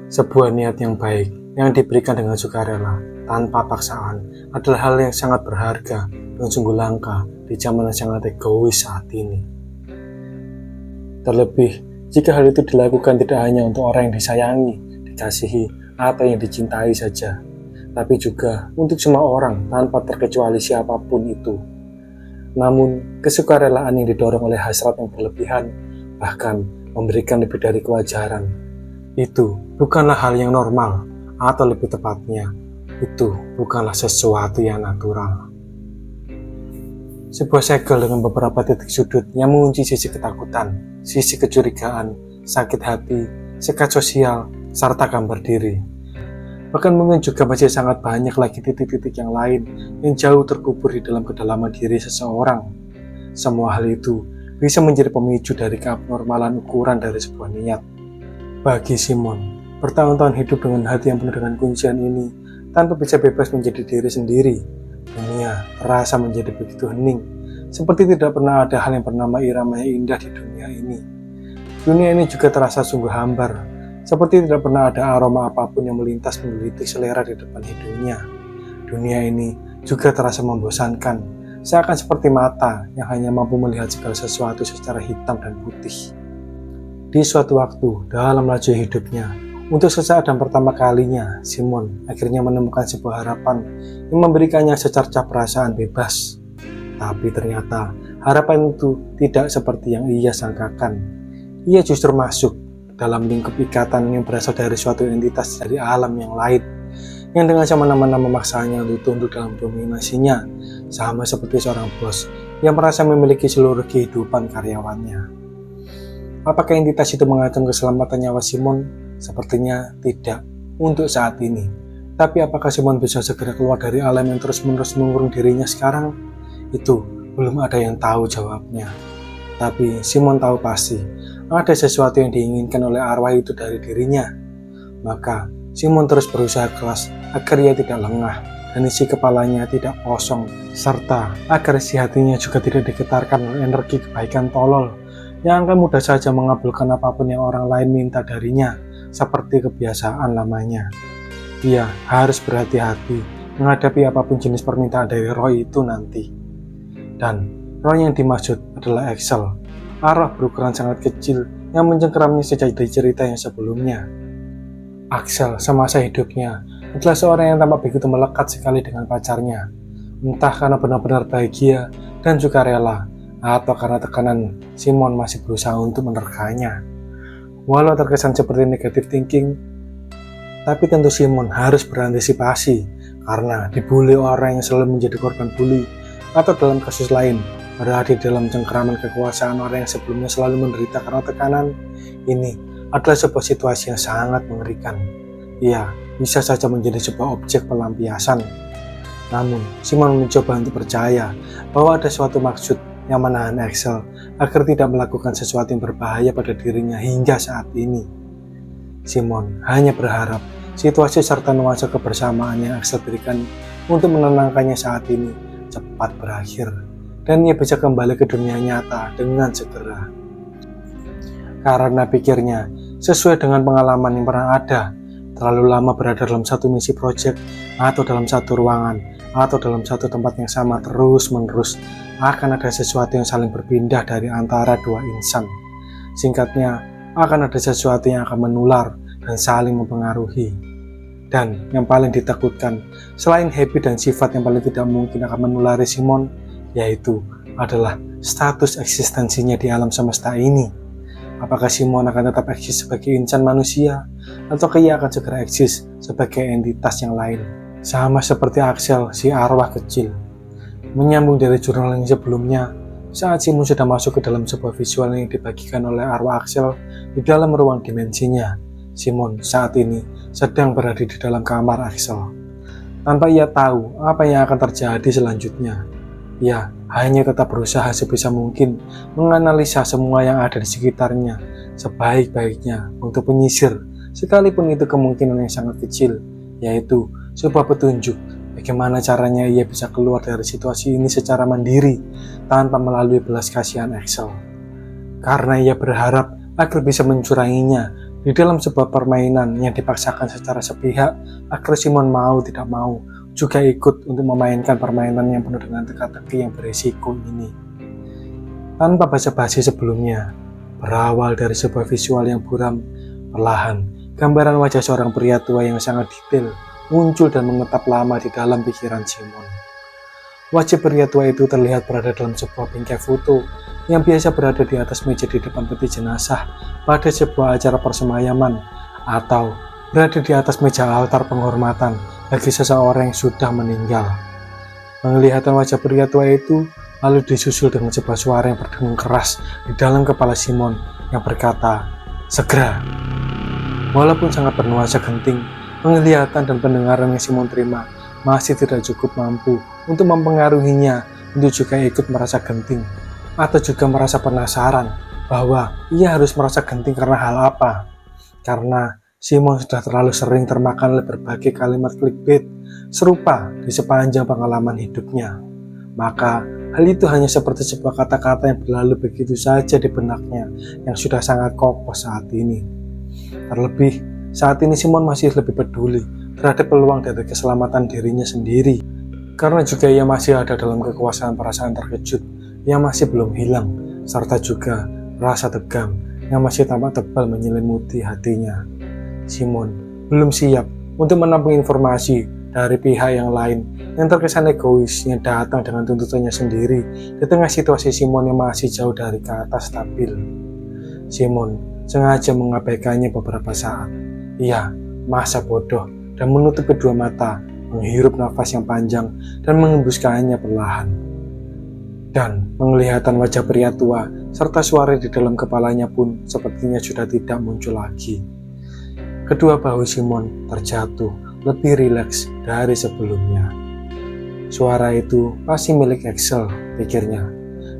Sebuah niat yang baik yang diberikan dengan sukarela tanpa paksaan adalah hal yang sangat berharga dan sungguh langka di zaman yang sangat egois saat ini. Terlebih jika hal itu dilakukan tidak hanya untuk orang yang disayangi, dikasihi, atau yang dicintai saja, tapi juga untuk semua orang tanpa terkecuali siapapun itu. Namun, kesukarelaan yang didorong oleh hasrat yang berlebihan, bahkan memberikan lebih dari kewajaran, itu bukanlah hal yang normal, atau lebih tepatnya, itu bukanlah sesuatu yang natural. Sebuah segel dengan beberapa titik sudut yang mengunci sisi ketakutan, sisi kecurigaan, sakit hati, sekat sosial, serta gambar diri. Bahkan mungkin juga masih sangat banyak lagi titik-titik yang lain yang jauh terkubur di dalam kedalaman diri seseorang. Semua hal itu bisa menjadi pemicu dari keabnormalan ukuran dari sebuah niat. Bagi Simon, bertahun-tahun hidup dengan hati yang penuh dengan kuncian ini, tanpa bisa bebas menjadi diri sendiri, dunia terasa menjadi begitu hening, seperti tidak pernah ada hal yang bernama irama yang indah di dunia ini. Dunia ini juga terasa sungguh hambar, seperti tidak pernah ada aroma apapun yang melintas menggelitik selera di depan hidungnya. Dunia ini juga terasa membosankan, seakan seperti mata yang hanya mampu melihat segala sesuatu secara hitam dan putih. Di suatu waktu dalam laju hidupnya, untuk sesaat dan pertama kalinya, Simon akhirnya menemukan sebuah harapan yang memberikannya secercah perasaan bebas. Tapi ternyata harapan itu tidak seperti yang ia sangkakan. Ia justru masuk dalam lingkup ikatan yang berasal dari suatu entitas dari alam yang lain, yang dengan semena-mena memaksanya untuk tunduk dalam dominasinya, sama seperti seorang bos yang merasa memiliki seluruh kehidupan karyawannya. Apakah entitas itu mengancam keselamatan nyawa Simon? Sepertinya tidak untuk saat ini. Tapi apakah Simon bisa segera keluar dari alam yang terus-menerus mengurung dirinya sekarang? Itu belum ada yang tahu jawabnya. Tapi Simon tahu pasti ada sesuatu yang diinginkan oleh arwah itu dari dirinya. Maka Simon terus berusaha keras agar ia tidak lengah dan isi kepalanya tidak kosong, serta agar isi hatinya juga tidak digetarkan oleh energi kebaikan tolol yang akan mudah saja mengabulkan apapun yang orang lain minta darinya, seperti kebiasaan lamanya. Ia harus berhati-hati menghadapi apapun jenis permintaan dari roh itu nanti. Dan roh yang dimaksud adalah Axel, arwah berukuran sangat kecil yang mencengkeramnya sejak dari cerita yang sebelumnya. Axel semasa hidupnya adalah seorang yang tampak begitu melekat sekali dengan pacarnya, entah karena benar-benar bahagia dan juga rela, atau karena tekanan Simon masih berusaha untuk menerkanya. Walau terkesan seperti negative thinking, tapi tentu Simon harus berantisipasi karena dibully orang yang selalu menjadi korban bully, atau dalam kasus lain berada di dalam cengkeraman kekuasaan orang yang sebelumnya selalu menderita karena tekanan. Ini adalah sebuah situasi yang sangat mengerikan. Ia bisa saja menjadi sebuah objek pelampiasan. Namun, Simon mencoba untuk percaya bahwa ada suatu maksud yang menahan Axel agar tidak melakukan sesuatu yang berbahaya pada dirinya hingga saat ini. Simon hanya berharap situasi serta nuansa kebersamaan yang Axel berikan untuk menenangkannya saat ini cepat berakhir, dan ia bisa kembali ke dunia nyata dengan segera. Karena pikirnya, sesuai dengan pengalaman yang pernah ada, terlalu lama berada dalam satu misi proyek, atau dalam satu ruangan, atau dalam satu tempat yang sama terus-menerus, akan ada sesuatu yang saling berpindah dari antara dua insan. Singkatnya, akan ada sesuatu yang akan menular dan saling mempengaruhi. Dan yang paling ditakutkan, selain habit dan sifat yang paling tidak mungkin akan menulari Simon, yaitu adalah status eksistensinya di alam semesta ini. Apakah Simon akan tetap eksis sebagai insan manusia, atau ia akan segera eksis sebagai entitas yang lain? Sama seperti Axel, si arwah kecil. Menyambung dari jurnal yang sebelumnya, saat Simon sudah masuk ke dalam sebuah visual yang dibagikan oleh arwah Axel di dalam ruang dimensinya, Simon saat ini sedang berada di dalam kamar Axel. Tanpa ia tahu apa yang akan terjadi selanjutnya, ia hanya tetap berusaha sebisa mungkin menganalisa semua yang ada di sekitarnya sebaik-baiknya untuk menyisir, sekalipun itu kemungkinan yang sangat kecil, yaitu sebuah petunjuk bagaimana caranya ia bisa keluar dari situasi ini secara mandiri tanpa melalui belas kasihan Axel. Karena ia berharap agar bisa mencuranginya Di dalam sebuah permainan yang dipaksakan secara sepihak, akhirnya Simon mau tidak mau juga ikut untuk memainkan permainan yang penuh dengan teka-teki yang berisiko ini. Tanpa basa-basi sebelumnya, berawal dari sebuah visual yang buram, perlahan gambaran wajah seorang pria tua yang sangat detail muncul dan menetap lama di dalam pikiran Simon. Wajah pria tua itu terlihat berada dalam sebuah bingkai foto yang biasa berada di atas meja di depan peti jenazah pada sebuah acara persemayaman, atau berada di atas meja altar penghormatan bagi seseorang yang sudah meninggal. Penglihatan wajah pria tua itu lalu disusul dengan sebuah suara yang berdengung keras di dalam kepala Simon yang berkata, "Segera." Walaupun sangat bernuansa genting, penglihatan dan pendengaran yang Simon terima masih tidak cukup mampu untuk mempengaruhinya untuk juga ikut merasa genting atau juga merasa penasaran bahwa ia harus merasa genting karena hal apa. Karena Simon sudah terlalu sering termakan oleh berbagai kalimat clickbait serupa di sepanjang pengalaman hidupnya. Maka hal itu hanya seperti sebuah kata-kata yang berlalu begitu saja di benaknya yang sudah sangat kokoh saat ini. Terlebih, saat ini Simon masih lebih peduli terhadap peluang dari keselamatan dirinya sendiri. Karena juga ia masih ada dalam kekuasaan perasaan terkejut yang masih belum hilang, serta juga rasa tegang yang masih tampak tebal menyelimuti hatinya. Simon belum siap untuk menampung informasi dari pihak yang lain yang terkesan egois yang datang dengan tuntutannya sendiri di tengah situasi Simon yang masih jauh dari kata stabil. Simon sengaja mengabaikannya beberapa saat. Ia masa bodoh dan menutup kedua mata, menghirup nafas yang panjang dan mengembuskannya perlahan. Dan penglihatan wajah pria tua serta suara di dalam kepalanya pun sepertinya sudah tidak muncul lagi. Kedua bahu Simon terjatuh lebih rileks dari sebelumnya. Suara itu pasti milik Axel, pikirnya.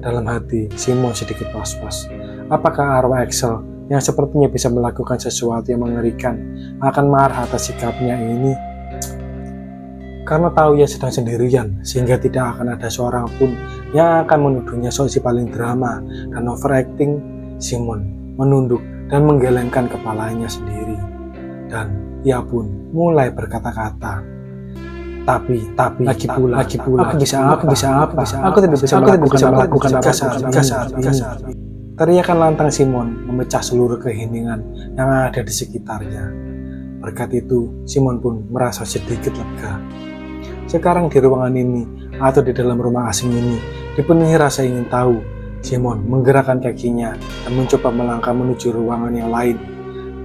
Dalam hati Simon sedikit was-was. Apakah arwah Axel yang sepertinya bisa melakukan sesuatu yang mengerikan akan marah atas sikapnya ini? Karena tahu ia sedang sendirian, sehingga tidak akan ada seorang pun yang akan menuduhnya si paling drama dan overacting, Simon menunduk dan menggelengkan kepalanya sendiri. Dan ia pun mulai berkata-kata, tapi, lagi pula, aku tidak bisa melakukan apa saat ini. Teriakan lantang Simon memecah seluruh keheningan yang ada di sekitarnya. Berkat itu, Simon pun merasa sedikit lega. Sekarang di ruangan ini atau di dalam rumah asing ini dipenuhi rasa ingin tahu. Simon menggerakkan kakinya dan mencoba melangkah menuju ruangan yang lain.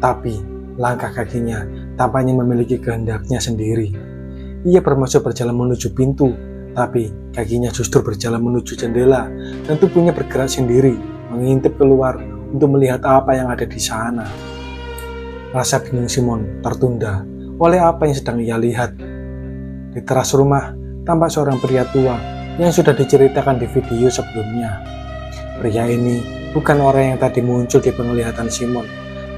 Tapi langkah kakinya tampaknya memiliki kehendaknya sendiri. Ia bermaksud berjalan menuju pintu, tapi kakinya justru berjalan menuju jendela dan tubuhnya bergerak sendiri mengintip keluar untuk melihat apa yang ada di sana. Rasa bingung Simon tertunda oleh apa yang sedang ia lihat. Di teras rumah, tampak seorang pria tua yang sudah diceritakan di video sebelumnya. Pria ini bukan orang yang tadi muncul di penglihatan Simon.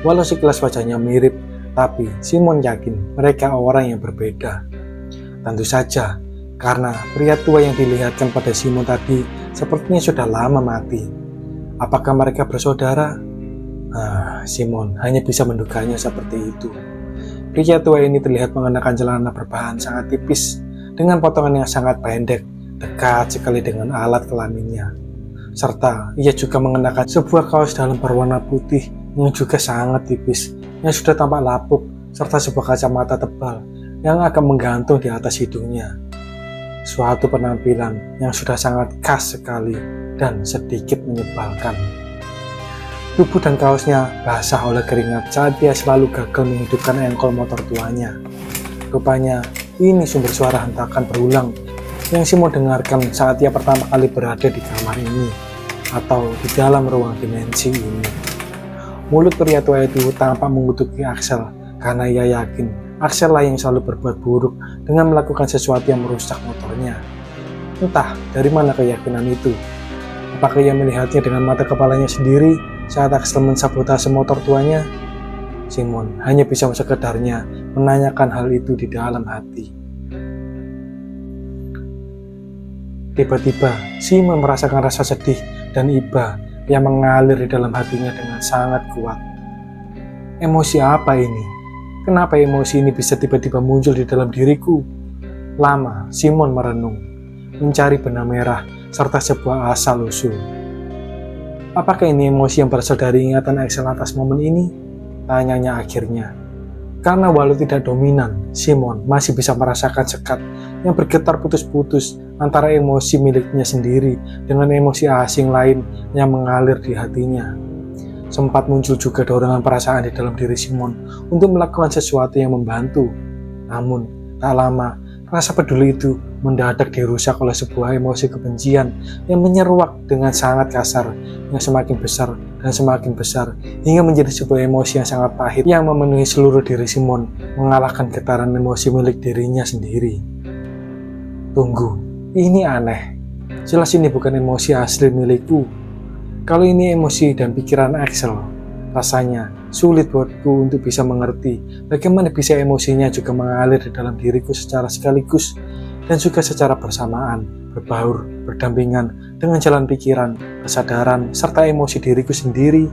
Walau sekilas wajahnya mirip, tapi Simon yakin mereka orang yang berbeda. Tentu saja, karena pria tua yang dilihatkan pada Simon tadi sepertinya sudah lama mati. Apakah mereka bersaudara? Simon hanya bisa menduganya seperti itu. Pria tua ini terlihat mengenakan celana berbahan sangat tipis dengan potongan yang sangat pendek, dekat sekali dengan alat kelaminnya. Serta ia juga mengenakan sebuah kaos dalam berwarna putih yang juga sangat tipis, yang sudah tampak lapuk, serta sebuah kacamata tebal yang akan menggantung di atas hidungnya. Suatu penampilan yang sudah sangat khas sekali dan sedikit menyebalkan. Tubuh dan kaosnya basah oleh keringat saat dia selalu gagal menghidupkan engkol motor tuanya. Rupanya ini sumber suara hentakan berulang yang Simon dengarkan saat ia pertama kali berada di kamar ini atau di dalam ruang dimensi ini. Mulut pria tua itu tampak mengutuki Axel karena ia yakin Axel lah yang selalu berbuat buruk dengan melakukan sesuatu yang merusak motornya. Entah dari mana keyakinan itu. Apakah ia melihatnya dengan mata kepalanya sendiri saat Axel mensabotase motor tuanya? Simon hanya bisa sekedarnya menanyakan hal itu di dalam hati. Tiba-tiba, Simon merasakan rasa sedih dan iba yang mengalir di dalam hatinya dengan sangat kuat. Emosi apa ini? Kenapa emosi ini bisa tiba-tiba muncul di dalam diriku? Lama, Simon merenung, mencari benang merah, serta sebuah asal-usul. Apakah ini emosi yang berasal dari ingatan Axel atas momen ini? Tanyanya akhirnya. Karena walau tidak dominan, Simon masih bisa merasakan sekat yang bergetar putus-putus antara emosi miliknya sendiri dengan emosi asing lain yang mengalir di hatinya. Sempat muncul juga dorongan perasaan di dalam diri Simon untuk melakukan sesuatu yang membantu. Namun, tak lama, rasa peduli itu mendadak dirusak oleh sebuah emosi kebencian yang menyeruak dengan sangat kasar, yang semakin besar dan semakin besar, hingga menjadi sebuah emosi yang sangat pahit yang memenuhi seluruh diri Simon, mengalahkan getaran emosi milik dirinya sendiri. Tunggu, ini aneh. Jelas ini bukan emosi asli milikku. Kalau ini emosi dan pikiran Axel, rasanya sulit buatku untuk bisa mengerti bagaimana bisa emosinya juga mengalir di dalam diriku secara sekaligus dan juga secara bersamaan, berbaur, berdampingan dengan jalan pikiran, kesadaran, serta emosi diriku sendiri.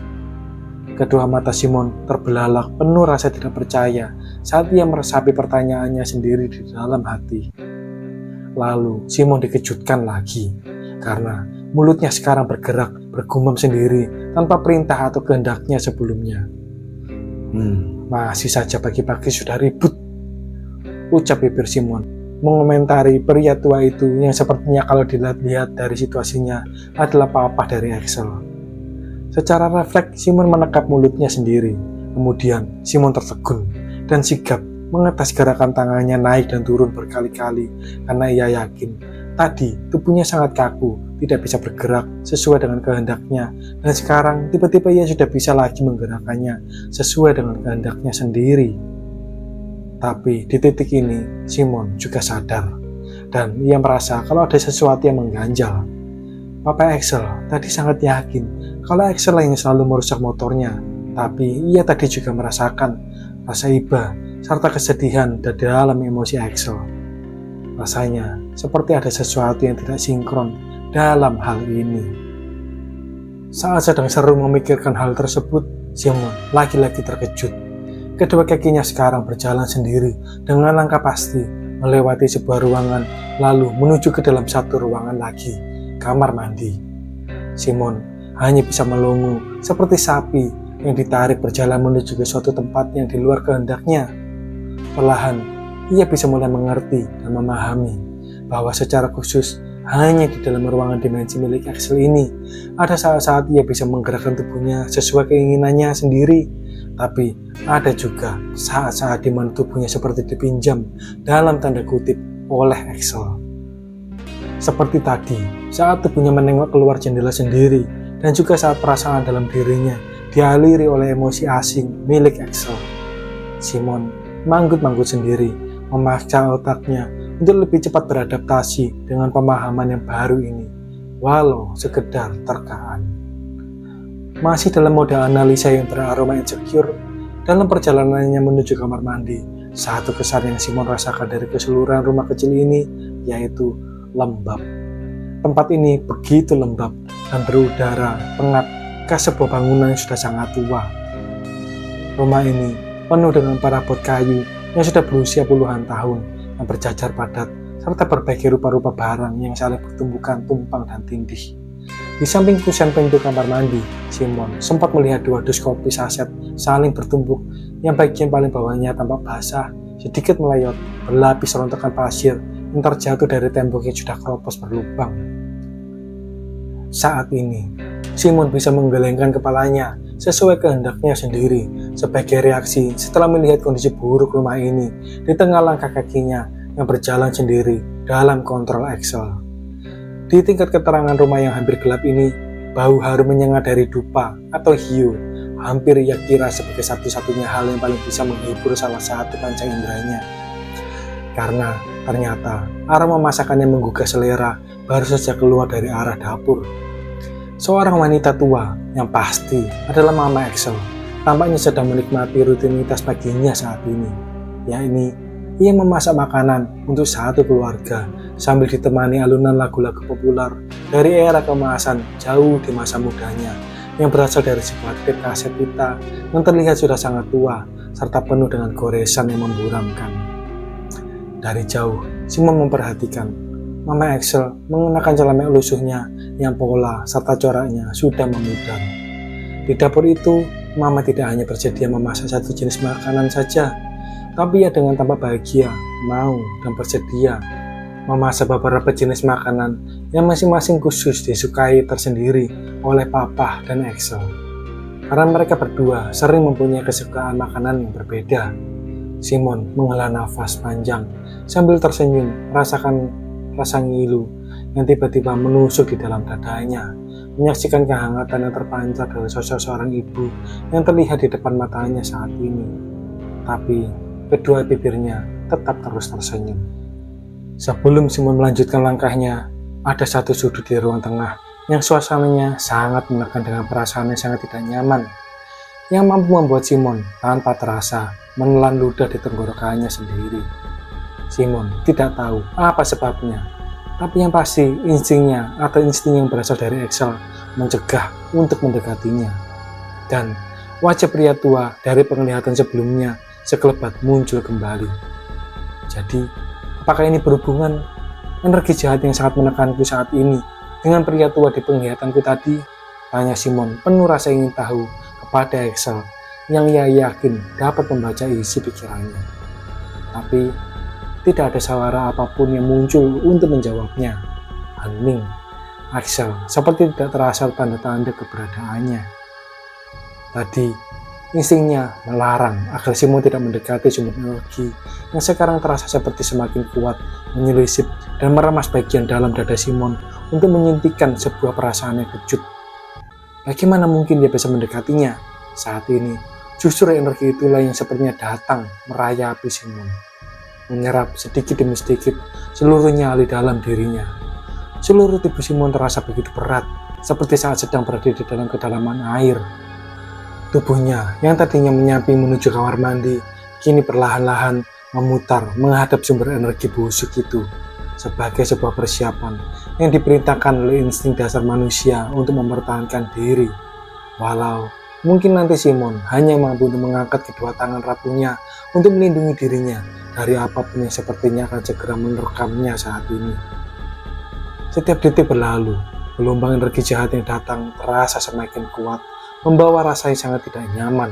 Kedua mata Simon terbelalak penuh rasa tidak percaya saat ia meresapi pertanyaannya sendiri di dalam hati. Lalu Simon dikejutkan lagi karena mulutnya sekarang bergerak, bergumam sendiri tanpa perintah atau kehendaknya sebelumnya. Masih saja pagi-pagi sudah ribut, ucap bibir Simon, mengomentari pria tua itu yang sepertinya kalau dilihat-lihat dari situasinya adalah papa dari Axel. Secara refleks, Simon menekap mulutnya sendiri. Kemudian Simon tertegun dan sigap mengetes gerakan tangannya naik dan turun berkali-kali karena ia yakin tadi tubuhnya sangat kaku, tidak bisa bergerak sesuai dengan kehendaknya, dan sekarang tiba-tiba ia sudah bisa lagi menggerakkannya sesuai dengan kehendaknya sendiri. Tapi di titik ini Simon juga sadar dan ia merasa kalau ada sesuatu yang mengganjal. Papa Axel tadi sangat yakin kalau Axel yang selalu merusak motornya, tapi ia tadi juga merasakan rasa iba serta kesedihan dari dalam emosi Axel. Rasanya seperti ada sesuatu yang tidak sinkron dalam hal ini. Saat sedang seru memikirkan hal tersebut, Simon lagi-lagi terkejut. Kedua kakinya sekarang berjalan sendiri dengan langkah pasti melewati sebuah ruangan lalu menuju ke dalam satu ruangan lagi, kamar mandi. Simon hanya bisa melongo seperti sapi yang ditarik berjalan menuju ke suatu tempat yang di luar kehendaknya. Perlahan, ia bisa mulai mengerti dan memahami bahwa secara khusus hanya di dalam ruangan dimensi milik Axel ini ada saat-saat ia bisa menggerakkan tubuhnya sesuai keinginannya sendiri, tapi ada juga saat-saat di mana tubuhnya seperti dipinjam dalam tanda kutip oleh Axel. Seperti tadi, saat tubuhnya menengok keluar jendela sendiri dan juga saat perasaan dalam dirinya dialiri oleh emosi asing milik Axel. Simon manggut-manggut sendiri, memaksa otaknya untuk lebih cepat beradaptasi dengan pemahaman yang baru ini, walau sekedar terkaan. Masih dalam mode analisa yang beraroma insecure, dalam perjalanannya menuju kamar mandi, satu kesan yang Simon rasakan dari keseluruhan rumah kecil ini, yaitu lembab. Tempat ini begitu lembab dan berudara pengap khas sebuah bangunan yang sudah sangat tua. Rumah ini penuh dengan perabot kayu yang sudah berusia puluhan tahun, yang berjajar padat, serta berbagai rupa-rupa barang yang saling bertumbukan tumpang dan tindih. Di samping kusen pintu kamar mandi, Simon sempat melihat dua dus kopi saset saling bertumpuk, yang bagian paling bawahnya tampak basah, sedikit melayot, berlapis rontokan pasir yang terjatuh dari tembok yang sudah keropos berlubang. Saat ini, Simon bisa menggelengkan kepalanya sesuai kehendaknya sendiri sebagai reaksi setelah melihat kondisi buruk rumah ini di tengah langkah kakinya yang berjalan sendiri dalam kontrol Axel. Di tingkat keterangan rumah yang hampir gelap ini, bau harum menyengat dari dupa atau hiu hampir ia kira sebagai satu-satunya hal yang paling bisa menghibur salah satu panca inderanya. Karena ternyata aroma masakan yang menggugah selera baru saja keluar dari arah dapur. Seorang wanita tua yang pasti adalah Mama Axel tampaknya sedang menikmati rutinitas paginya saat ini, yakni ia memasak makanan untuk satu keluarga sambil ditemani alunan lagu-lagu populer dari era keemasan jauh di masa mudanya yang berasal dari sebuah tape kaset pita yang terlihat sudah sangat tua serta penuh dengan goresan yang memburamkan. Dari jauh, Simon memperhatikan Mama Axel mengenakan celemek lusuhnya yang pola serta coraknya sudah memudar. Di dapur itu, Mama tidak hanya bersedia memasak satu jenis makanan saja, tapi ia dengan tampak bahagia, mau dan bersedia memasak beberapa jenis makanan yang masing-masing khusus disukai tersendiri oleh Papa dan Axel. Karena mereka berdua sering mempunyai kesukaan makanan yang berbeda. Simon menghela nafas panjang sambil tersenyum merasakan rasa ngilu yang tiba-tiba menusuk di dalam dadanya, menyaksikan kehangatan yang terpancar dari sosok seorang ibu yang terlihat di depan matanya saat ini. Tapi kedua bibirnya tetap terus tersenyum. Sebelum Simon melanjutkan langkahnya, ada satu sudut di ruang tengah yang suasananya sangat menekan dengan perasaan yang sangat tidak nyaman, yang mampu membuat Simon tanpa terasa menelan ludah di tenggorokannya sendiri. Simon tidak tahu apa sebabnya, tapi yang pasti insting yang berasal dari Axel mencegah untuk mendekatinya. Dan wajah pria tua dari penglihatan sebelumnya sekelebat muncul kembali. Jadi, apakah ini berhubungan energi jahat yang sangat menekanku saat ini dengan pria tua di penglihatanku tadi? Tanya Simon penuh rasa ingin tahu kepada Axel yang ia yakin dapat membaca isi pikirannya. Tapi tidak ada suara apapun yang muncul untuk menjawabnya. Hening. Axel seperti tidak terasa tanda-tanda keberadaannya. Tadi instingnya melarang agar Simon tidak mendekati sumber energi yang sekarang terasa seperti semakin kuat, menyelisip dan meremas bagian dalam dada Simon untuk menyuntikkan sebuah perasaan yang kejut. Bagaimana mungkin dia bisa mendekatinya? Saat ini, justru energi itulah yang sepertinya datang merayapi Simon, menyerap sedikit demi sedikit seluruh nyali dalam dirinya. Seluruh tubuh Simon terasa begitu berat, seperti saat sedang berada di dalam kedalaman air. Tubuhnya yang tadinya menyamping menuju kamar mandi, kini perlahan-lahan memutar menghadap sumber energi busuk itu sebagai sebuah persiapan yang diperintahkan oleh insting dasar manusia untuk mempertahankan diri. Walau mungkin nanti Simon hanya mampu untuk mengangkat kedua tangan rapuhnya untuk melindungi dirinya dari apapun yang sepertinya akan segera menerkamnya saat ini. Setiap detik berlalu, gelombang energi jahat yang datang terasa semakin kuat, membawa rasa yang sangat tidak nyaman,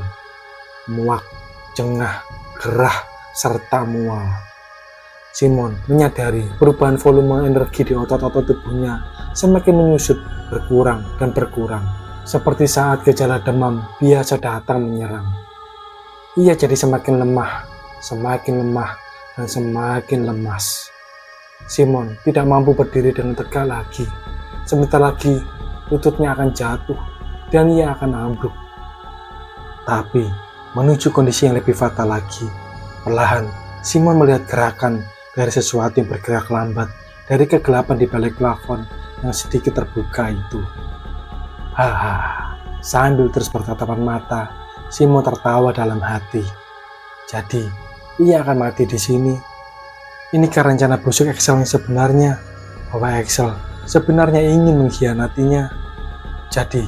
muak, jengah, gerah, serta mual. Simon menyadari perubahan volume energi di otot-otot tubuhnya semakin menyusut, berkurang dan berkurang, seperti saat gejala demam biasa datang menyerang. Ia jadi semakin lemah, dan semakin lemas. Simon tidak mampu berdiri dengan tegak lagi. Sebentar lagi lututnya akan jatuh dan ia akan ambruk. Tapi menuju kondisi yang lebih fatal lagi. Perlahan Simon melihat gerakan dari sesuatu yang bergerak lambat dari kegelapan di balik plafon yang sedikit terbuka itu. Haha, sambil terus bertatapan mata, Simon tertawa dalam hati. Jadi, ia akan mati di sini. Inikah rencana busuk Axel yang sebenarnya? Bahwa Axel sebenarnya ingin mengkhianatinya. Jadi,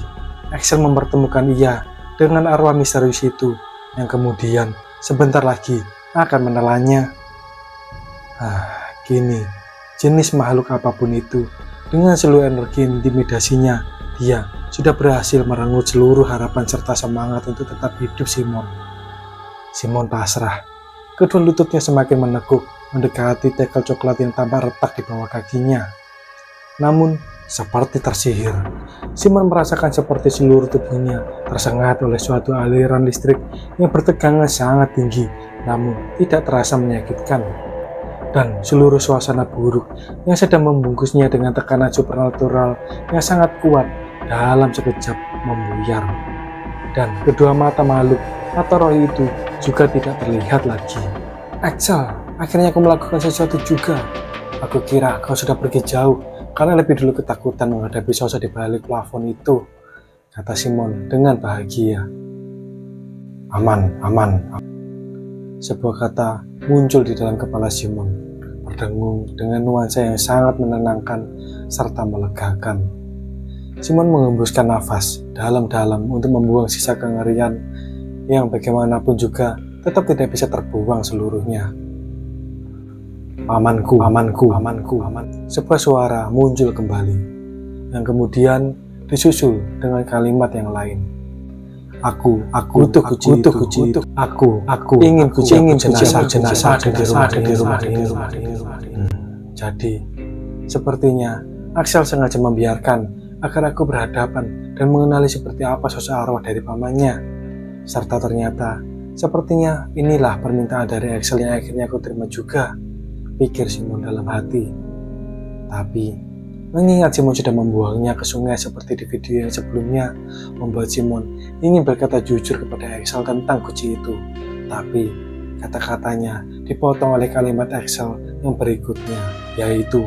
Axel mempertemukan ia dengan arwah misterius itu yang kemudian sebentar lagi akan menelannya. Kini jenis makhluk apapun itu dengan seluruh energi intimidasinya, dia sudah berhasil merenggut seluruh harapan serta semangat untuk tetap hidup Simon. Simon pasrah. Kedua lututnya semakin menekuk mendekati tekel coklat yang tampak retak di bawah kakinya. Namun seperti tersihir, Simon merasakan seperti seluruh tubuhnya tersengat oleh suatu aliran listrik yang bertegangan sangat tinggi, namun tidak terasa menyakitkan. Dan seluruh suasana buruk yang sedang membungkusnya dengan tekanan supernatural yang sangat kuat dalam sekejap membuyar. Dan kedua mata makhluk atau roh itu juga tidak terlihat lagi. Axel, akhirnya aku melakukan sesuatu juga. Aku kira kau sudah pergi jauh karena lebih dulu ketakutan menghadapi sosok di balik plafon itu, kata Simon dengan bahagia. Aman. Sebuah kata muncul di dalam kepala Simon, berdengung dengan nuansa yang sangat menenangkan serta melegakan. Simon mengembuskan nafas dalam-dalam untuk membuang sisa kengerian yang bagaimanapun juga tetap tidak bisa terbuang seluruhnya. Pamanku, pamanku, pamanku, paman. Sebuah suara muncul kembali, yang kemudian disusul dengan kalimat yang lain. Aku butuh kunci itu. Aku ingin kunci jenazah di rumah ini. Jadi, sepertinya Axel sengaja membiarkan agar aku berhadapan dan mengenali seperti apa sosok arwah dari pamannya. Serta ternyata, sepertinya inilah permintaan dari Axel yang akhirnya aku terima juga, pikir Simon dalam hati. Tapi, mengingat Simon sudah membuangnya ke sungai seperti di video yang sebelumnya, membuat Simon ingin berkata jujur kepada Axel tentang kunci itu. Tapi, kata-katanya dipotong oleh kalimat Axel yang berikutnya, yaitu,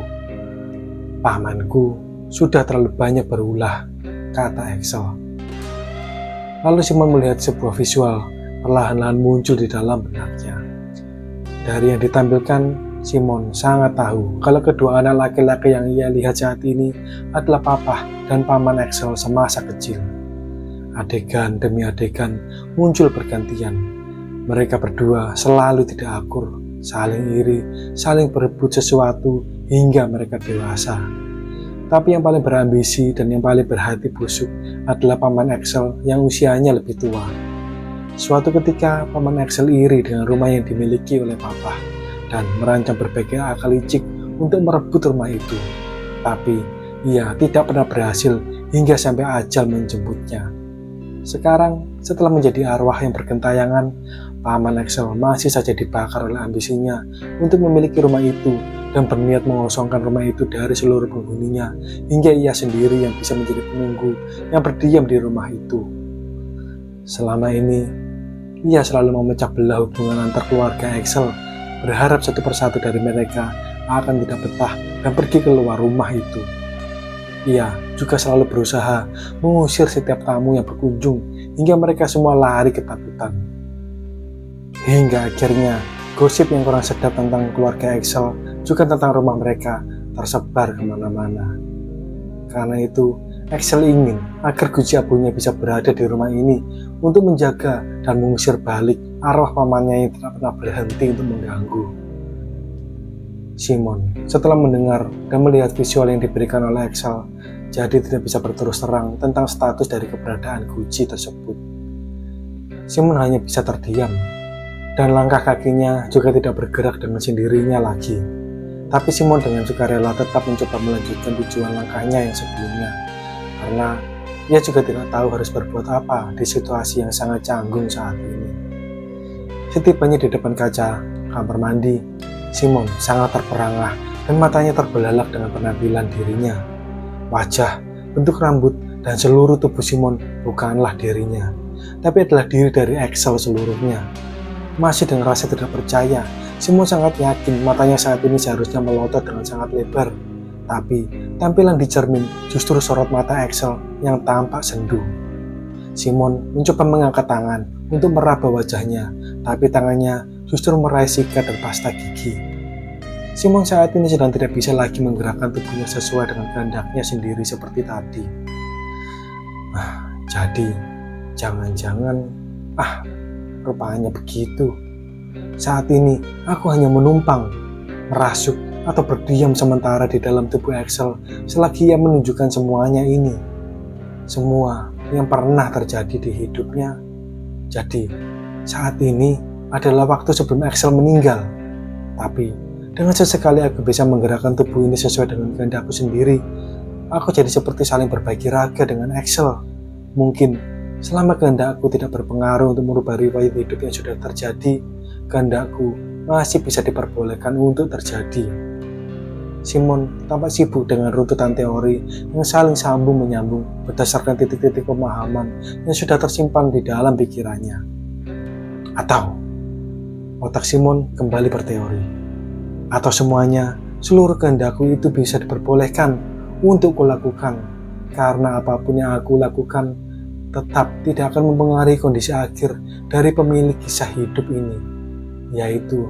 pamanku sudah terlalu banyak berulah, kata Axel. Lalu Simon melihat sebuah visual perlahan-lahan muncul di dalam benaknya. Dari yang ditampilkan, Simon sangat tahu kalau kedua anak laki-laki yang ia lihat saat ini adalah papa dan paman Axel semasa kecil. Adegan demi adegan muncul bergantian. Mereka berdua selalu tidak akur, saling iri, saling berebut sesuatu hingga mereka dewasa. Tapi yang paling berambisi dan yang paling berhati busuk adalah paman Axel yang usianya lebih tua. Suatu ketika paman Axel iri dengan rumah yang dimiliki oleh papa dan merancang berbagai akal licik untuk merebut rumah itu. Tapi ia tidak pernah berhasil hingga sampai ajal menjemputnya. Sekarang, setelah menjadi arwah yang bergentayangan, paman Axel masih saja dibakar oleh ambisinya untuk memiliki rumah itu dan berniat mengosongkan rumah itu dari seluruh penghuninya hingga ia sendiri yang bisa menjadi penunggu yang berdiam di rumah itu. Selama ini, ia selalu memecah belah hubungan antar keluarga Axel, berharap satu persatu dari mereka akan tidak betah dan pergi keluar rumah itu. Ia juga selalu berusaha mengusir setiap tamu yang berkunjung hingga mereka semua lari ketakutan. Hingga akhirnya, gosip yang kurang sedap tentang keluarga Axel juga tentang rumah mereka tersebar kemana-mana. Karena itu, Axel ingin agar kunci abunya bisa berada di rumah ini untuk menjaga dan mengusir balik arwah pamannya yang tidak pernah berhenti untuk mengganggu. Simon, setelah mendengar dan melihat visual yang diberikan oleh Axel, jadi tidak bisa berterus terang tentang status dari keberadaan kunci tersebut. Simon hanya bisa terdiam, dan langkah kakinya juga tidak bergerak dengan sendirinya lagi. Tapi Simon dengan sukarela tetap mencoba melanjutkan tujuan langkahnya yang sebelumnya, karena ia juga tidak tahu harus berbuat apa di situasi yang sangat canggung saat ini. Setibanya di depan kaca kamar mandi, Simon sangat terperangah dan matanya terbelalak dengan penampilan dirinya. Wajah, bentuk rambut, dan seluruh tubuh Simon bukanlah dirinya, tapi adalah diri dari Axel seluruhnya. Masih dengan rasa tidak percaya, Simon sangat yakin matanya saat ini seharusnya melotot dengan sangat lebar. Tapi tampilan di cermin justru sorot mata Axel yang tampak sendu. Simon mencoba mengangkat tangan untuk meraba wajahnya, tapi tangannya justru meraih sikat dan pasta gigi. Simon saat ini sedang tidak bisa lagi menggerakkan tubuhnya sesuai dengan kehendaknya sendiri seperti tadi. Jadi, jangan-jangan, rupanya begitu. Saat ini, aku hanya menumpang, merasuk, atau berdiam sementara di dalam tubuh Axel selagi ia menunjukkan semuanya ini. Semua yang pernah terjadi di hidupnya. Jadi, saat ini adalah waktu sebelum Axel meninggal. Tapi, dengan sesekali aku bisa menggerakkan tubuh ini sesuai dengan kehendakku sendiri, aku jadi seperti saling berbagi raga dengan Axel. Mungkin, selama kehendakku tidak berpengaruh untuk merubah riwayat hidup yang sudah terjadi, kehendakku masih bisa diperbolehkan untuk terjadi. Simon tampak sibuk dengan runtutan teori yang saling sambung-menyambung berdasarkan titik-titik pemahaman yang sudah tersimpan di dalam pikirannya. Atau, otak Simon kembali berteori. Atau semuanya, seluruh kehendakku itu bisa diperbolehkan untuk kulakukan, karena apapun yang aku lakukan tetap tidak akan mempengaruhi kondisi akhir dari pemilik kisah hidup ini, yaitu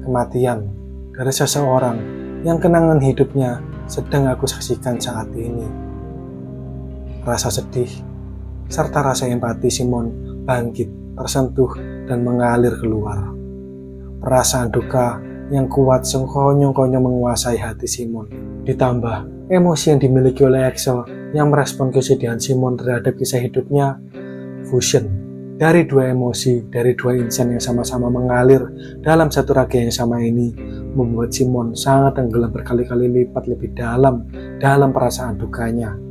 kematian dari seseorang yang kenangan hidupnya sedang aku saksikan saat ini. Rasa sedih serta rasa empati Simon bangkit, tersentuh, dan mengalir keluar. Perasaan duka yang kuat sekonyong-konyong menguasai hati Simon. Ditambah emosi yang dimiliki oleh Axel yang merespon kesedihan Simon terhadap kisah hidupnya. Fusion dari dua emosi, dari dua insan yang sama-sama mengalir dalam satu raga yang sama ini membuat Simon sangat tenggelam berkali-kali lipat lebih dalam perasaan dukanya.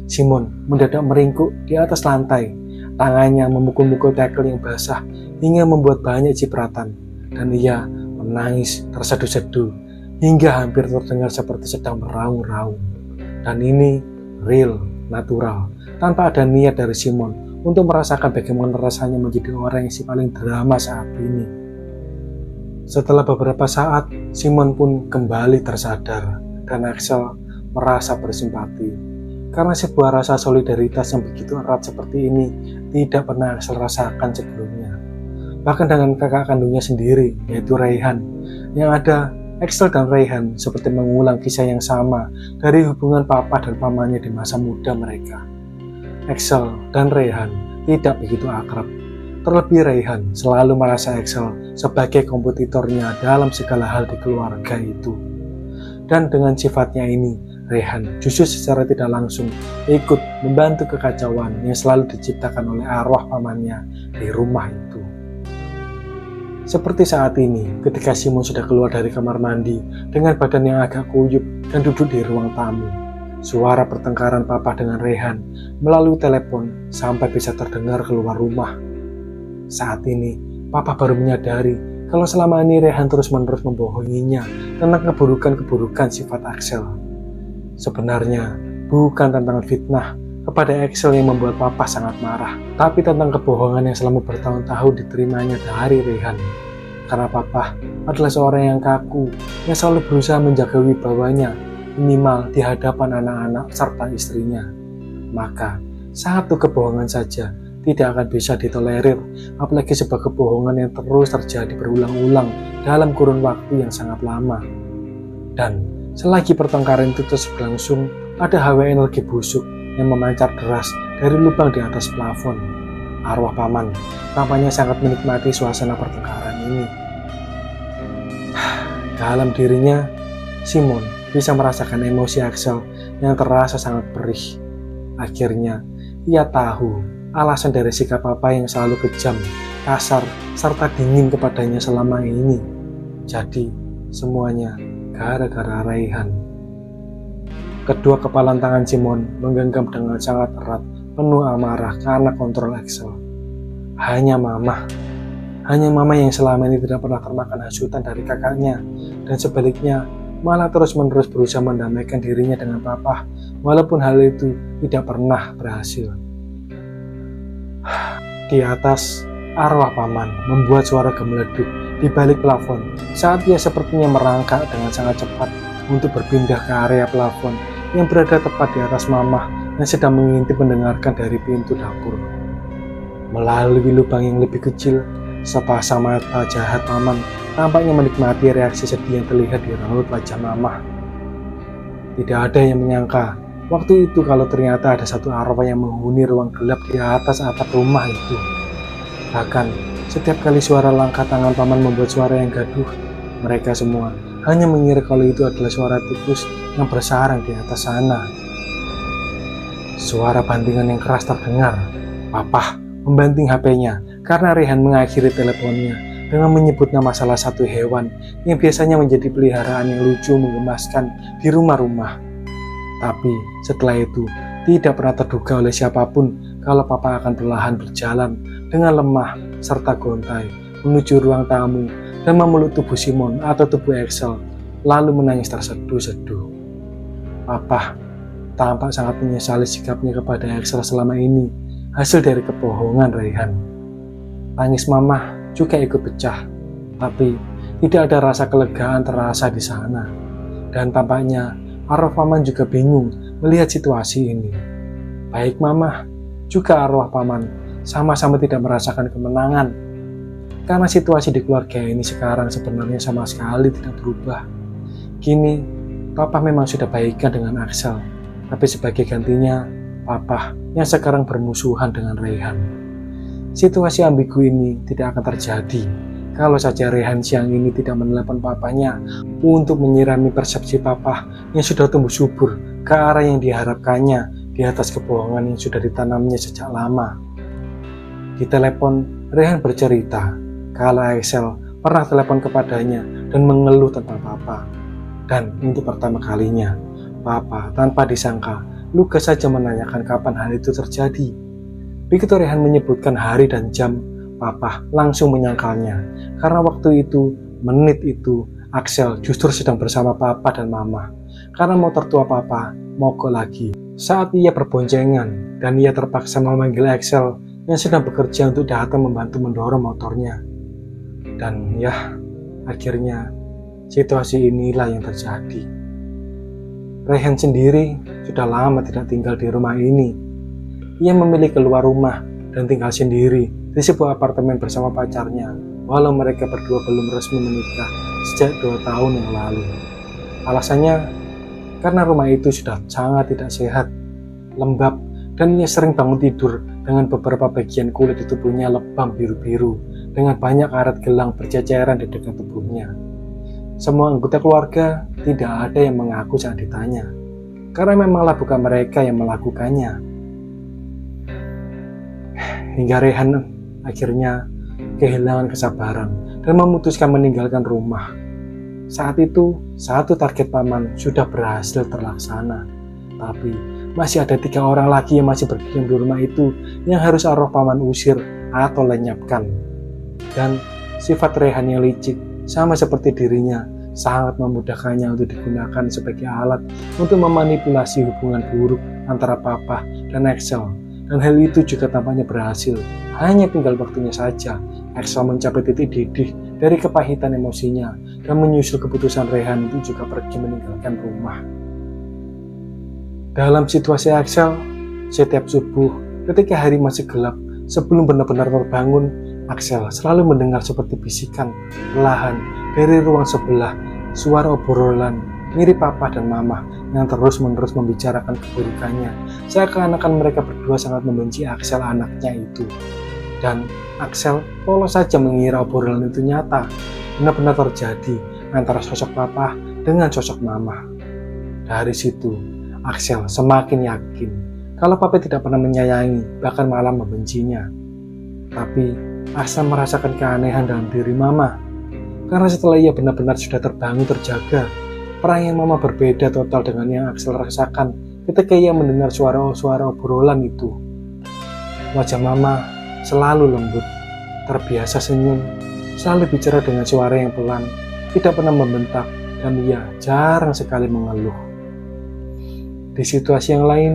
Simon mendadak meringkuk di atas lantai, tangannya memukul-mukul tackle yang basah hingga membuat banyak cipratan, dan ia menangis terseduh-seduh hingga hampir terdengar seperti sedang meraung-raung. Dan ini real, natural, tanpa ada niat dari Simon untuk merasakan bagaimana rasanya menjadi orang yang si paling drama saat ini. Setelah beberapa saat, Simon pun kembali tersadar dan Axel merasa bersimpati. Karena sebuah rasa solidaritas yang begitu erat seperti ini tidak pernah Axel rasakan sebelumnya. Bahkan dengan kakak kandungnya sendiri, yaitu Rayhan. Yang ada, Axel dan Rayhan seperti mengulang kisah yang sama dari hubungan papa dan pamannya di masa muda mereka. Axel dan Rayhan tidak begitu akrab. Terlebih Rayhan selalu merasa Axel sebagai kompetitornya dalam segala hal di keluarga itu. Dan dengan sifatnya ini, Rayhan justru secara tidak langsung ikut membantu kekacauan yang selalu diciptakan oleh arwah pamannya di rumah itu. Seperti saat ini, ketika Simon sudah keluar dari kamar mandi dengan badan yang agak kuyup dan duduk di ruang tamu, suara pertengkaran papa dengan Rayhan melalui telepon sampai bisa terdengar keluar rumah. Saat ini, papa baru menyadari kalau selama ini Rayhan terus-menerus membohonginya tentang keburukan-keburukan sifat Axel. Sebenarnya bukan tentang fitnah kepada Axel yang membuat papa sangat marah, tapi tentang kebohongan yang selama bertahun-tahun diterimanya dari Rayhan. Karena papa adalah seorang yang kaku, yang selalu berusaha menjaga wibawanya, minimal di hadapan anak-anak serta istrinya. Maka satu kebohongan saja tidak akan bisa ditolerir, apalagi sebuah kebohongan yang terus terjadi berulang-ulang dalam kurun waktu yang sangat lama. Dan selagi pertengkaran itu terus berlangsung, ada hawa energi busuk yang memancar deras dari lubang di atas plafon. Arwah paman tampaknya sangat menikmati suasana pertengkaran ini. Dalam dirinya, Simon bisa merasakan emosi Axel yang terasa sangat perih. Akhirnya, ia tahu alasan dari sikap papa yang selalu kejam, kasar, serta dingin kepadanya selama ini. Jadi, semuanya gara-gara Rayhan. Kedua kepalan tangan Simon menggenggam dengan sangat erat, penuh amarah karena kontrol Axel. Hanya mama yang selama ini tidak pernah termakan hasutan dari kakaknya, dan sebaliknya malah terus-menerus berusaha mendamaikan dirinya dengan papa, walaupun hal itu tidak pernah berhasil. Di atas, arwah paman membuat suara gemeleduk di balik plafon saat ia sepertinya merangkak dengan sangat cepat untuk berpindah ke area plafon yang berada tepat di atas mamah yang sedang mengintip mendengarkan dari pintu dapur. Melalui lubang yang lebih kecil, sepasang mata jahat paman tampaknya menikmati reaksi sedih yang terlihat di raut wajah mamah. Tidak ada yang menyangka waktu itu kalau ternyata ada satu arwah yang menghuni ruang gelap di atas atap rumah itu. Bahkan setiap kali suara langkah tangan paman membuat suara yang gaduh, mereka semua hanya mengira kalau itu adalah suara tikus yang bersarang di atas sana. Suara bantingan yang keras terdengar. Papa membanting HP-nya karena Rayhan mengakhiri teleponnya dengan menyebut nama salah satu hewan yang biasanya menjadi peliharaan yang lucu menggemaskan di rumah-rumah. Tapi setelah itu tidak pernah terduga oleh siapapun kalau papa akan perlahan berjalan dengan lemah serta gontai menuju ruang tamu dan memeluk tubuh Simon atau tubuh Axel, lalu menangis terseduh-seduh. Papa tampak sangat menyesali sikapnya kepada Axel selama ini, hasil dari kebohongan Rayhan. Tangis mama juga ikut pecah, tapi tidak ada rasa kelegaan terasa di sana. Dan tampaknya arwah paman juga bingung melihat situasi ini. Baik mama, juga arwah paman sama-sama tidak merasakan kemenangan. Karena situasi di keluarga ini sekarang sebenarnya sama sekali tidak berubah. Kini, papa memang sudah baikan dengan Axel, tapi sebagai gantinya, Papa yang sekarang bermusuhan dengan Rehan. Situasi ambigu ini tidak akan terjadi kalau saja Rehan siang ini tidak menelepon papanya untuk menyirami persepsi papa yang sudah tumbuh subur ke arah yang diharapkannya di atas kebohongan yang sudah ditanamnya sejak lama. Di telepon, Rehan bercerita kalau Axel pernah telepon kepadanya dan mengeluh tentang papa. Dan untuk pertama kalinya, papa tanpa disangka lugas saja menanyakan kapan hal itu terjadi. Begitu Rehan menyebutkan hari dan jam, papa langsung menyangkalnya. Karena waktu itu, menit itu, Axel justru sedang bersama papa dan mama. Karena motor tua papa mogok lagi. Saat ia berboncengan dan ia terpaksa memanggil Axel yang sedang bekerja untuk datang membantu mendorong motornya. Dan ya, akhirnya situasi inilah yang terjadi. Rehan sendiri sudah lama tidak tinggal di rumah ini. Ia memilih keluar rumah dan tinggal sendiri di sebuah apartemen bersama pacarnya, walau mereka berdua belum resmi menikah sejak 2 tahun yang lalu. Alasannya, karena rumah itu sudah sangat tidak sehat, lembab, dan ia sering bangun tidur dengan beberapa bagian kulit di tubuhnya lebam biru-biru, dengan banyak karat gelang berceceran di dekat tubuhnya. Semua anggota keluarga tidak ada yang mengaku saat ditanya, karena memanglah bukan mereka yang melakukannya. Hingga Rehan akhirnya kehilangan kesabaran dan memutuskan meninggalkan rumah. Saat itu, satu target paman sudah berhasil terlaksana. Tapi masih ada 3 orang lagi yang masih berdiam di rumah itu yang harus arwah paman usir atau lenyapkan. Dan sifat Rehan yang licik sama seperti dirinya sangat memudahkannya untuk digunakan sebagai alat untuk memanipulasi hubungan buruk antara papa dan Axel. Dan hal itu juga tampaknya berhasil. Hanya tinggal waktunya saja Axel mencapai titik didih dari kepahitan emosinya dan menyusul keputusan Rehan untuk juga pergi meninggalkan rumah. Dalam situasi Axel, setiap subuh ketika hari masih gelap, sebelum benar-benar terbangun, Axel selalu mendengar seperti bisikan perlahan dari ruang sebelah, suara obrolan mirip papa dan mama yang terus-menerus membicarakan keburukannya, seakan-akan mereka berdua sangat membenci Axel anaknya itu. Dan Axel polos saja mengira obrolan itu nyata, benar-benar terjadi antara sosok papa dengan sosok mama. Dari situ, Axel semakin yakin kalau papa tidak pernah menyayangi, bahkan malah membencinya. Tapi Axel merasakan keanehan dalam diri mama, karena setelah ia benar-benar sudah terbangun terjaga, perangai mama berbeda total dengan yang Axel rasakan ketika ia mendengar suara-suara obrolan itu. Wajah mama selalu lembut, terbiasa senyum, selalu bicara dengan suara yang pelan, tidak pernah membentak, dan ia jarang sekali mengeluh. Di situasi yang lain,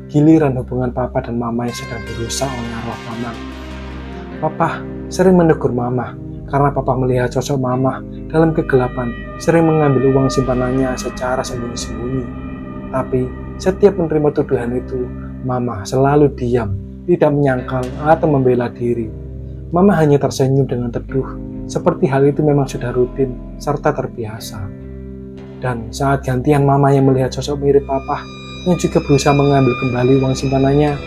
giliran hubungan papa dan mama yang sedang dirusak oleh arwah paman. Papa sering menegur mama karena papa melihat sosok mama dalam kegelapan sering mengambil uang simpanannya secara sembunyi-sembunyi. Tapi setiap menerima tuduhan itu, mama selalu diam, tidak menyangkal atau membela diri. Mama hanya tersenyum dengan teduh, seperti hal itu memang sudah rutin serta terbiasa. Dan saat gantian mama yang melihat sosok mirip papa yang juga berusaha mengambil kembali uang simpanannya,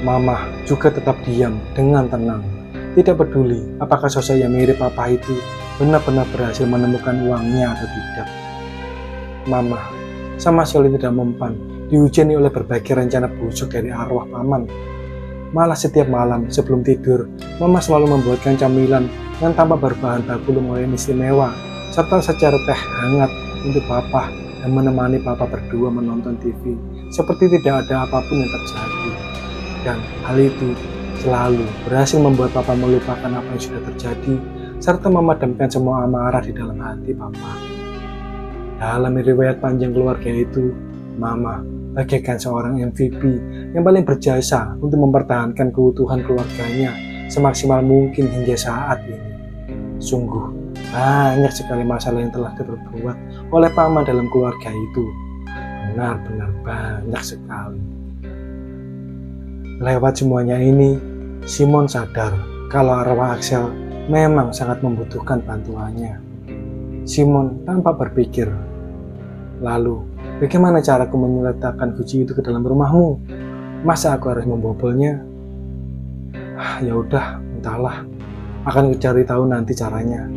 mama juga tetap diam dengan tenang. Tidak peduli apakah sosok yang mirip papa itu benar-benar berhasil menemukan uangnya atau tidak. Mama sama sekali tidak mempan dihujani oleh berbagai rencana busuk dari arwah paman. Malah setiap malam sebelum tidur, mama selalu membuatkan camilan yang tanpa berbahan baku lumayan istimewa, serta secara teh hangat untuk papa dan menemani papa berdua menonton TV seperti tidak ada apapun yang terjadi. Dan hal itu selalu berhasil membuat papa melupakan apa yang sudah terjadi serta memadamkan semua amarah di dalam hati papa. Dalam riwayat panjang keluarga itu, mama bagaikan seorang MVP yang paling berjasa untuk mempertahankan keutuhan keluarganya semaksimal mungkin hingga saat ini. Sungguh banyak sekali masalah yang telah diperbuat oleh paman dalam keluarga itu. Benar-benar banyak sekali. Lewat semuanya ini, Simon sadar kalau arwah Axel memang sangat membutuhkan bantuannya. Simon tanpa berpikir, lalu bagaimana caraku meletakkan guci itu ke dalam rumahmu? Masa aku harus membobolnya? Ya udah, entahlah. Akan kucari tahu nanti caranya.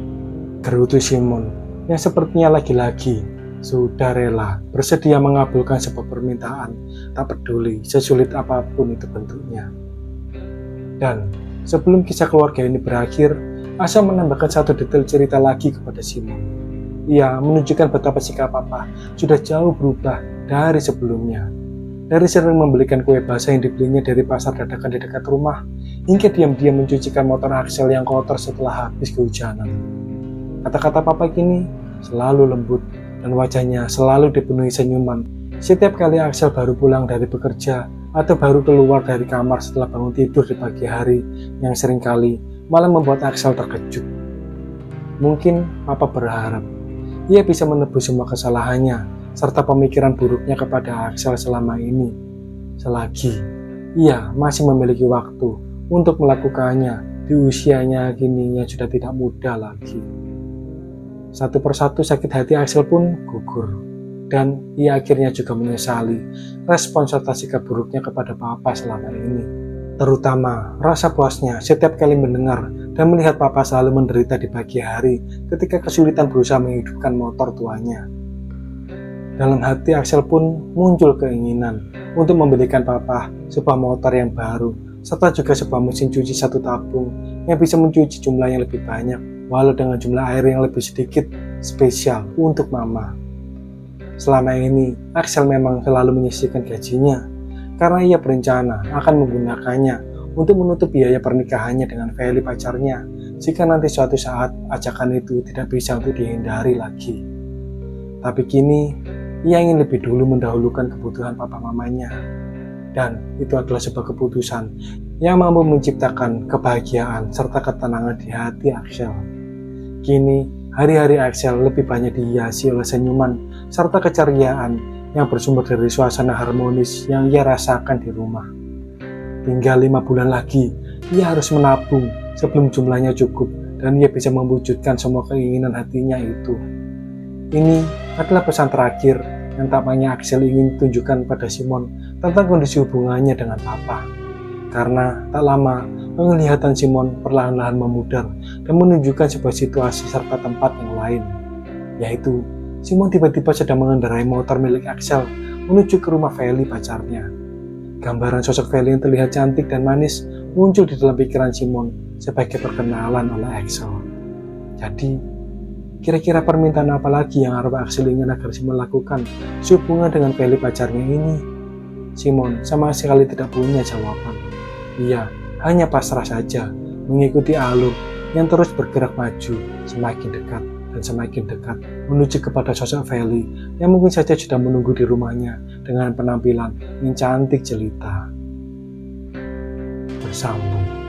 Gerutu Simon yang sepertinya lagi-lagi sudah rela bersedia mengabulkan sebuah permintaan, tak peduli sesulit apapun itu bentuknya. Dan sebelum kisah keluarga ini berakhir, Asa menambahkan satu detail cerita lagi kepada Simon. Ia menunjukkan betapa sikap papa sudah jauh berubah dari sebelumnya. Dari sering membelikan kue basah yang dibelinya dari pasar dadakan di dekat rumah, hingga diam-diam mencucikan motor Axel yang kotor setelah habis kehujanan. Kata-kata papa kini selalu lembut dan wajahnya selalu dipenuhi senyuman. Setiap kali Axel baru pulang dari bekerja atau baru keluar dari kamar setelah bangun tidur di pagi hari, yang seringkali malah membuat Axel terkejut. Mungkin papa berharap ia bisa menebus semua kesalahannya serta pemikiran buruknya kepada Axel selama ini, selagi ia masih memiliki waktu untuk melakukannya di usianya kini yang sudah tidak muda lagi. Satu persatu sakit hati Axel pun gugur, dan ia akhirnya juga menyesali respon serta sikap buruknya kepada papa selama ini. Terutama rasa puasnya setiap kali mendengar dan melihat papa selalu menderita di pagi hari ketika kesulitan berusaha menghidupkan motor tuanya. Dalam hati Axel pun muncul keinginan untuk membelikan papa sebuah motor yang baru, serta juga sebuah mesin cuci satu tabung yang bisa mencuci jumlah yang lebih banyak, walau dengan jumlah air yang lebih sedikit, spesial untuk mama. Selama ini, Axel memang selalu menyisihkan gajinya, karena ia berencana akan menggunakannya untuk menutup biaya pernikahannya dengan Feli pacarnya, jika nanti suatu saat ajakan itu tidak bisa untuk dihindari lagi. Tapi kini, ia ingin lebih dulu mendahulukan kebutuhan papa mamanya. Dan itu adalah sebuah keputusan yang mampu menciptakan kebahagiaan serta ketenangan di hati Axel. Kini, hari-hari Axel lebih banyak dihiasi oleh senyuman serta keceriaan yang bersumber dari suasana harmonis yang ia rasakan di rumah. Tinggal 5 bulan lagi, ia harus menabung sebelum jumlahnya cukup dan ia bisa mewujudkan semua keinginan hatinya itu. Ini adalah pesan terakhir yang tampaknya Axel ingin tunjukkan pada Simon tentang kondisi hubungannya dengan papa. Karena tak lama, penglihatan Simon perlahan-lahan memudar dan menunjukkan sebuah situasi serta tempat yang lain, yaitu Simon tiba-tiba sedang mengendarai motor milik Axel menuju ke rumah Feli pacarnya. Gambaran sosok Feli yang terlihat cantik dan manis muncul di dalam pikiran Simon sebagai perkenalan oleh Axel. Jadi, kira-kira permintaan apa lagi yang arwah Axel ingin agar Simon lakukan sehubungan dengan Feli pacarnya ini? Simon sama sekali tidak punya jawaban. Ia hanya pasrah saja, mengikuti alur yang terus bergerak maju, semakin dekat dan semakin dekat menuju kepada sosok Feli yang mungkin saja sudah menunggu di rumahnya dengan penampilan yang cantik jelita. Bersambung.